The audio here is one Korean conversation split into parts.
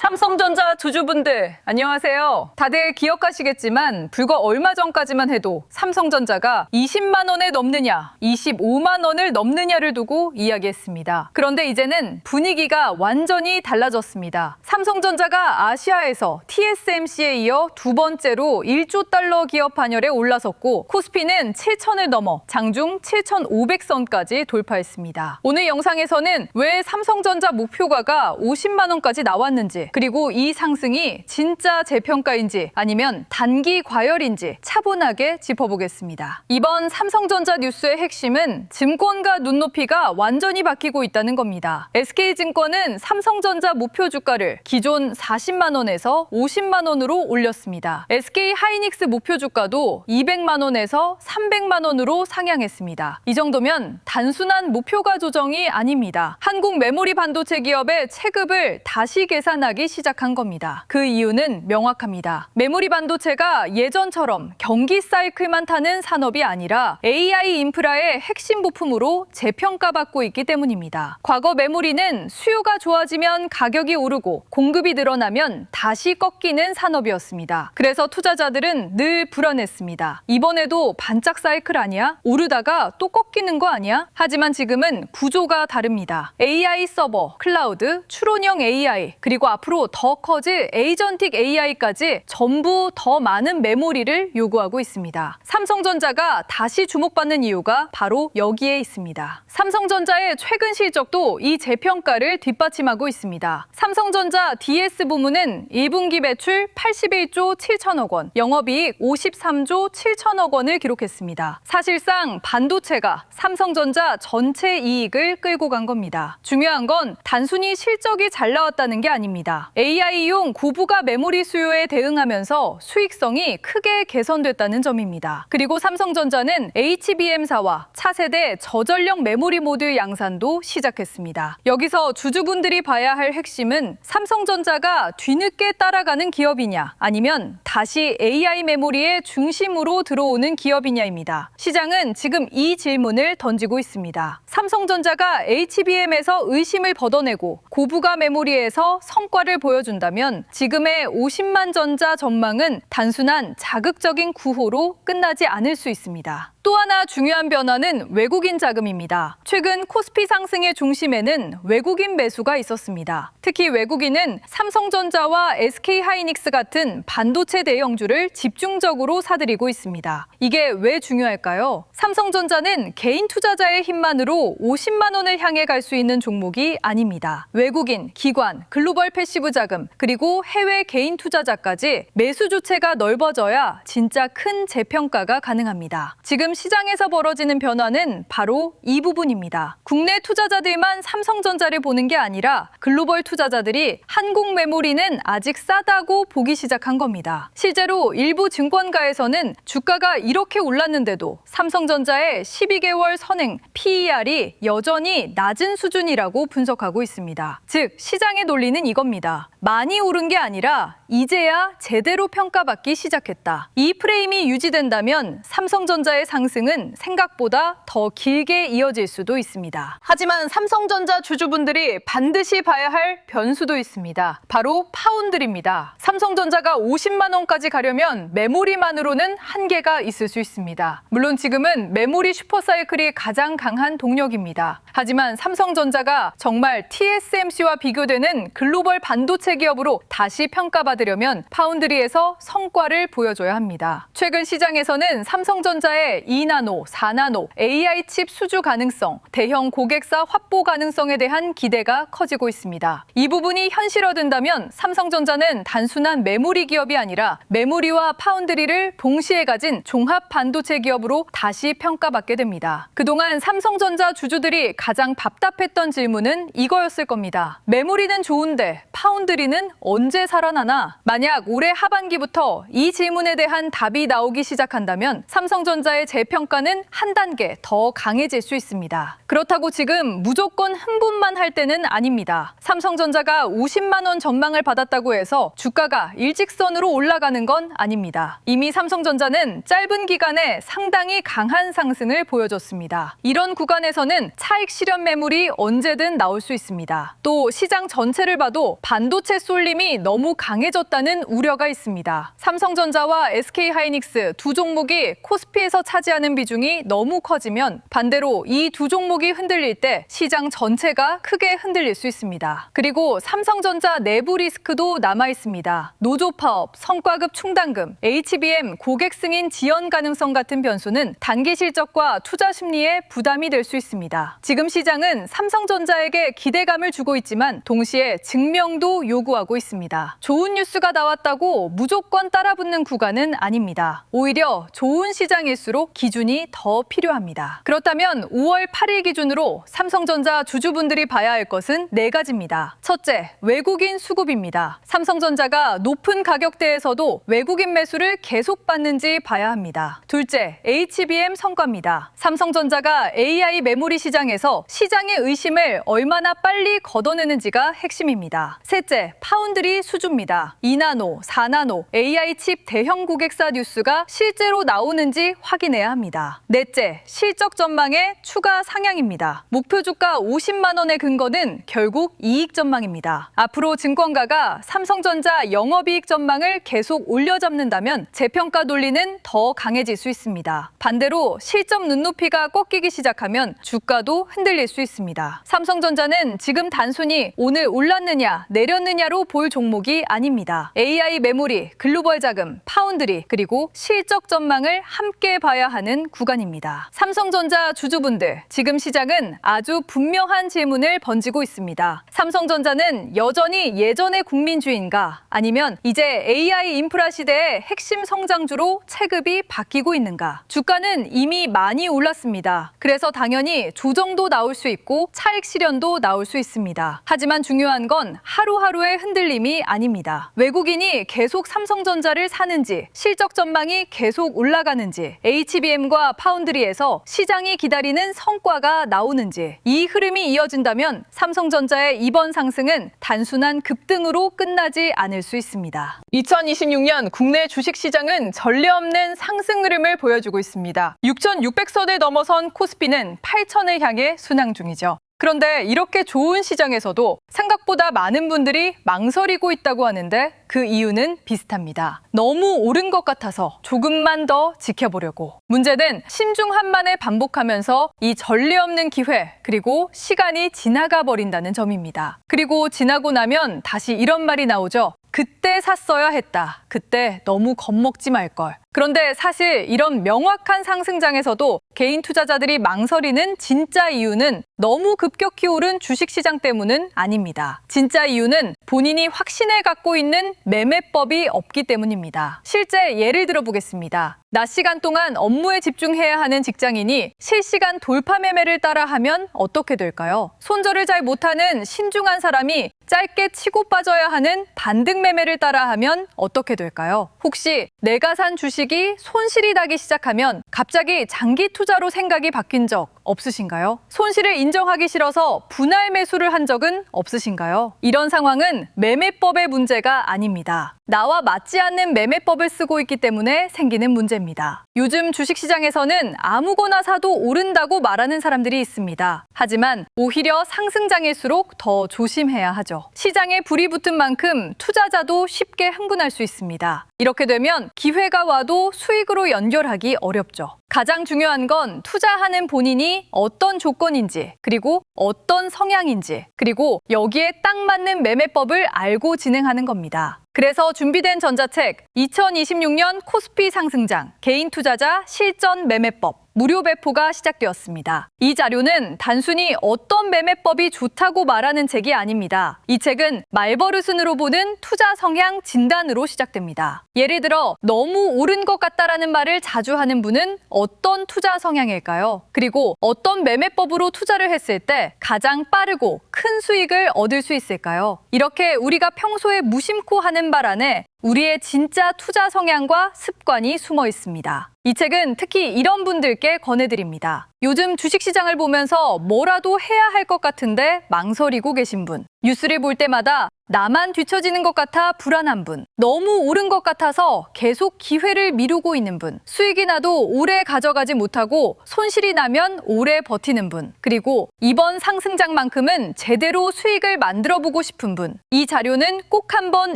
삼성전자 주주분들 안녕하세요. 다들 기억하시겠지만 불과 얼마 전까지만 해도 삼성전자가 20만 원에 넘느냐 25만 원을 넘느냐를 두고 이야기했습니다. 그런데 이제는 분위기가 완전히 달라졌습니다. 삼성전자가 아시아에서 TSMC에 이어 두 번째로 1조 달러 기업 반열에 올라섰고 코스피는 7천을 넘어 장중 7,500선까지 돌파했습니다. 오늘 영상에서는 왜 삼성전자 목표가가 50만 원까지 나왔는지 그리고 이 상승이 진짜 재평가인지 아니면 단기 과열인지 차분하게 짚어보겠습니다. 이번 삼성전자 뉴스의 핵심은 증권가 눈높이가 완전히 바뀌고 있다는 겁니다. SK증권은 삼성전자 목표 주가를 기존 40만 원에서 50만 원으로 올렸습니다. SK하이닉스 목표 주가도 200만 원에서 300만 원으로 상향했습니다. 이 정도면 단순한 목표가 조정이 아닙니다. 한국 메모리 반도체 기업의 체급을 다시 계산하기 시작한 겁니다. 그 이유는 명확합니다. 메모리 반도체가 예전처럼 경기 사이클만 타는 산업이 아니라 AI 인프라의 핵심 부품으로 재평가받고 있기 때문입니다. 과거 메모리는 수요가 좋아지면 가격이 오르고 공급이 늘어나면 다시 꺾이는 산업이었습니다. 그래서 투자자들은 늘 불안했습니다. 이번에도 반짝 사이클 아니야? 오르다가 또 꺾이는 거 아니야? 하지만 지금은 구조가 다릅니다. AI 서버, 클라우드, 추론형 AI, 그리고 앞으로 더 커질 에이전틱 AI까지 전부 더 많은 메모리를 요구하고 있습니다. 삼성전자가 다시 주목받는 이유가 바로 여기에 있습니다. 삼성전자의 최근 실적도 이 재평가를 뒷받침하고 있습니다. 삼성전자 DS 부문은 1분기 매출 81조 7천억 원, 영업이익 53조 7천억 원을 기록했습니다. 사실상 반도체가 삼성전자 전체 이익을 끌고 간 겁니다. 중요한 건 단순히 실적이 잘 나왔다는 게 아닙니다. AI용 고부가 메모리 수요에 대응하면서 수익성이 크게 개선됐다는 점입니다. 그리고 삼성전자는 HBM사와 차세대 저전력 메모리 모듈 양산도 시작했습니다. 여기서 주주분들이 봐야 할 핵심은 삼성전자가 뒤늦게 따라가는 기업이냐 아니면 다시 AI 메모리의 중심으로 들어오는 기업이냐입니다. 시장은 지금 이 질문을 던지고 있습니다. 삼성전자가 HBM에서 의심을 걷어내고 고부가 메모리에서 성과를 보여준다면 지금의 50만 전자 전망은 단순한 자극적인 구호로 끝나지 않을 수 있습니다. 또 하나 중요한 변화는 외국인 자금입니다. 최근 코스피 상승의 중심에는 외국인 매수가 있었습니다. 특히 외국인은 삼성전자와 SK하이닉스 같은 반도체 대형주를 집중적으로 사들이고 있습니다. 이게 왜 중요할까요? 삼성전자는 개인 투자자의 힘만으로 50만 원을 향해 갈 수 있는 종목이 아닙니다. 외국인, 기관, 글로벌 패시브 자금, 그리고 해외 개인 투자자까지 매수 주체가 넓어져야 진짜 큰 재평가가 가능합니다. 지금 시장에서 벌어지는 변화는 바로 이 부분입니다. 국내 투자자들만 삼성전자를 보는 게 아니라 글로벌 투자자들이 한국 메모리는 아직 싸다고 보기 시작한 겁니다. 실제로 일부 증권가에서는 주가가 이렇게 올랐는데도 삼성전자의 12개월 선행 PER이 여전히 낮은 수준이라고 분석하고 있습니다. 즉, 시장의 논리는 이겁니다. 많이 오른 게 아니라 이제야 제대로 평가받기 시작했다. 이 프레임이 유지된다면 삼성전자의 상승은 생각보다 더 길게 이어질 수도 있습니다. 하지만 삼성전자 주주분들이 반드시 봐야 할 변수도 있습니다. 바로 파운드리입니다. 삼성전자가 50만 원까지 가려면 메모리만으로는 한계가 있을 수 있습니다. 물론 지금은 메모리 슈퍼사이클이 가장 강한 동력입니다. 하지만 삼성전자가 정말 TSMC와 비교되는 글로벌 반도체 기업으로 다시 평가받으려면 파운드리에서 성과를 보여줘야 합니다. 최근 시장에서는 삼성전자의 2나노, 4나노, AI 칩 수주 가능성, 대형 고객사 확보 가능성에 대한 기대가 커지고 있습니다. 이 부분이 현실화된다면 삼성전자는 단순한 메모리 기업이 아니라 메모리와 파운드리를 동시에 가진 종합 반도체 기업으로 다시 평가받게 됩니다. 그동안 삼성전자 주주들이 가장 답답했던 질문은 이거였을 겁니다. 메모리는 좋은데 파운드리는 언제 살아나나? 만약 올해 하반기부터 이 질문에 대한 답이 나오기 시작한다면 삼성전자의 재평가는 한 단계 더 강해질 수 있습니다. 그렇다고 지금 무조건 흥분만 할 때는 아닙니다. 삼성전자가 50만 원 전망을 받았다고 해서 주가가 일직선으로 올라가는 건 아닙니다. 이미 삼성전자는 짧은 기간에 상당히 강한 상승을 보여줬습니다. 이런 구간에서는 차익 실현 매물이 언제든 나올 수 있습니다. 또 시장 전체를 봐도 반도체 쏠림이 너무 강해졌다는 우려가 있습니다. 삼성전자와 SK하이닉스 두 종목이 코스피에서 차지하는 비중이 너무 커지면 반대로 이 두 종목이 흔들릴 때 시장 전체가 크게 흔들릴 수 있습니다. 그리고 삼성전자 내부 리스크도 남아 있습니다. 노조 파업, 성과급 충당금, HBM 고객 승인 지연 가능성 같은 변수는 단기 실적과 투자 심리에 부담이 될 수 있습니다. 지금 시장은 삼성전자에게 기대감을 주고 있지만 동시에 증명도 요구하고 있습니다. 좋은 뉴스가 나왔다고 무조건 따라붙는 구간은 아닙니다. 오히려 좋은 시장일수록 기준이 더 필요합니다. 그렇다면 5월 8일 기준으로 삼성전자 주주분들이 봐야 할 것은 4가지입니다. 첫째, 외국인 수급입니다. 삼성전자가 높은 가격대에서도 외국인 매수를 계속 받는지 봐야 합니다. 둘째, HBM 성과입니다. 삼성전자가 AI 메모리 시장에서 시장의 의심을 얼마나 빨리 걷어내는지가 핵심입니다. 셋째, 파운드리 수주입니다. 2나노, 4나노, AI 칩 대형 고객사 뉴스가 실제로 나오는지 확인해야 합니다. 넷째, 실적 전망의 추가 상향입니다. 목표 주가 50만 원의 근거는 결국 이익 전망입니다. 앞으로 증권가가 삼성전자 영업이익 전망을 계속 올려잡는다면 재평가 논리는 더 강해질 수 있습니다. 반대로 실적 눈높이가 꺾이기 시작하면 주가도 흔들릴 수 있습니다. 삼성전자는 지금 단순히 오늘 올랐느냐 내렸느냐로 볼 종목이 아닙니다. AI 메모리, 글로벌 자금, 파운드리, 그리고 실적 전망을 함께 봐야 하는 구간입니다. 삼성전자 주주분들, 지금 시장은 아주 분명한 질문을 번지고 있습니다. 삼성전자는 여전히 예전의 국민주의인가? 아니면 이제 AI 인프라 시대의 핵심 성장주로 체급이 바뀌고 있는가? 주가는 이미 많이 올랐습니다. 그래서 당연히 조정도 나올 수 있고 차익 실현도 나올 수 있습니다. 하지만 중요한 건 하루하루의 흔들림이 아닙니다. 외국인이 계속 삼성전자를 사는지, 실적 전망이 계속 올라가는지, HBM과 파운드리에서 시장이 기다리는 성과가 나오는지, 이 흐름이 이어진다면 삼성전자의 이번 상승은 단순한 급등으로 끝나지 않을 수 있습니다. 2026년 국내 주식시장은 전례 없는 상승 흐름을 보여주고 있습니다. 6,600선을 넘어선 코스피는 8,000을 향해 순항 중이죠. 그런데 이렇게 좋은 시장에서도 생각보다 많은 분들이 망설이고 있다고 하는데 그 이유는 비슷합니다. 너무 오른 것 같아서 조금만 더 지켜보려고. 문제는 심중한만에 반복하면서 이 전례 없는 기회, 그리고 시간이 지나가 버린다는 점입니다. 그리고 지나고 나면 다시 이런 말이 나오죠. 그때 샀어야 했다. 그때 너무 겁먹지 말걸. 그런데 사실 이런 명확한 상승장에서도 개인 투자자들이 망설이는 진짜 이유는 너무 급격히 오른 주식시장 때문은 아닙니다. 진짜 이유는 본인이 확신을 갖고 있는 매매법이 없기 때문입니다. 실제 예를 들어보겠습니다. 낮 시간 동안 업무에 집중해야 하는 직장인이 실시간 돌파 매매를 따라하면 어떻게 될까요? 손절을 잘 못하는 신중한 사람이 짧게 치고 빠져야 하는 반등 매매를 따라하면 어떻게 될까요? 혹시 내가 산 주식이 손실이 나기 시작하면 갑자기 장기 투자로 생각이 바뀐 적 없으신가요? 손실을 인정하기 싫어서 분할 매수를 한 적은 없으신가요? 이런 상황은 매매법의 문제가 아닙니다. 나와 맞지 않는 매매법을 쓰고 있기 때문에 생기는 문제입니다. 요즘 주식시장에서는 아무거나 사도 오른다고 말하는 사람들이 있습니다. 하지만 오히려 상승장일수록 더 조심해야 하죠. 시장에 불이 붙은 만큼 투자자도 쉽게 흥분할 수 있습니다. 이렇게 되면 기회가 와도 수익으로 연결하기 어렵죠. 가장 중요한 건 투자하는 본인이 어떤 조건인지, 그리고 어떤 성향인지, 그리고 여기에 딱 맞는 매매법을 알고 진행하는 겁니다. 그래서 준비된 전자책 2026년 코스피 상승장 개인 투자자 실전 매매법 무료 배포가 시작되었습니다. 이 자료는 단순히 어떤 매매법이 좋다고 말하는 책이 아닙니다. 이 책은 말버릇으로 보는 투자 성향 진단으로 시작됩니다. 예를 들어 너무 오른 것 같다라는 말을 자주 하는 분은 어떤 투자 성향일까요? 그리고 어떤 매매법으로 투자를 했을 때 가장 빠르고 큰 수익을 얻을 수 있을까요? 이렇게 우리가 평소에 무심코 하는 말 안에 우리의 진짜 투자 성향과 습관이 숨어 있습니다. 이 책은 특히 이런 분들께 권해드립니다. 요즘 주식시장을 보면서 뭐라도 해야 할 것 같은데 망설이고 계신 분, 뉴스를 볼 때마다 나만 뒤처지는 것 같아 불안한 분, 너무 오른 것 같아서 계속 기회를 미루고 있는 분, 수익이 나도 오래 가져가지 못하고 손실이 나면 오래 버티는 분, 그리고 이번 상승장만큼은 제대로 수익을 만들어보고 싶은 분, 이 자료는 꼭 한번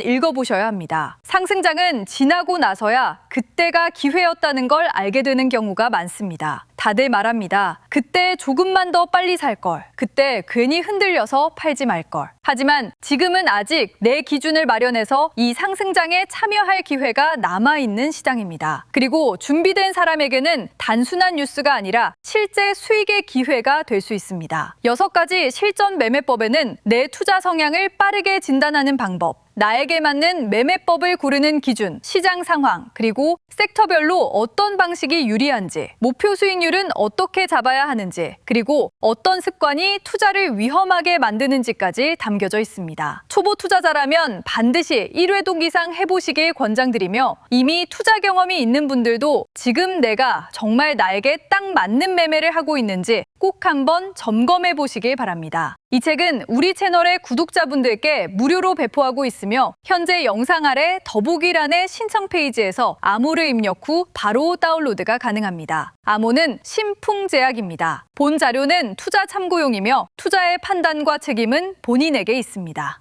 읽어보셔야 합니다. 상승장은 지나고 나서야 그때가 기회였다는 걸 알게 되는 경우가 많습니다. 다들 말합니다. 그때 조금만 더 빨리 살 걸. 그때 괜히 흔들려서 팔지 말 걸. 하지만 지금은 아직 내 기준을 마련해서 이 상승장에 참여할 기회가 남아있는 시장입니다. 그리고 준비된 사람에게는 단순한 뉴스가 아니라 실제 수익의 기회가 될 수 있습니다. 6가지 실전 매매법에는 내 투자 성향을 빠르게 진단하는 방법, 나에게 맞는 매매법을 고르는 기준, 시장 상황, 그리고 섹터별로 어떤 방식이 유리한지, 목표 수익률은 어떻게 잡아야 하는지, 그리고 어떤 습관이 투자를 위험하게 만드는지까지 담겨져 있습니다. 초보 투자자라면 반드시 1회독 이상 해보시길 권장드리며 이미 투자 경험이 있는 분들도 지금 내가 정말 나에게 딱 맞는 매매를 하고 있는지 꼭 한번 점검해 보시길 바랍니다. 이 책은 우리 채널의 구독자분들께 무료로 배포하고 있으며 현재 영상 아래 더보기란의 신청 페이지에서 암호를 입력 후 바로 다운로드가 가능합니다. 암호는 신풍제약입니다. 본 자료는 투자 참고용이며 투자의 판단과 책임은 본인에게 있습니다.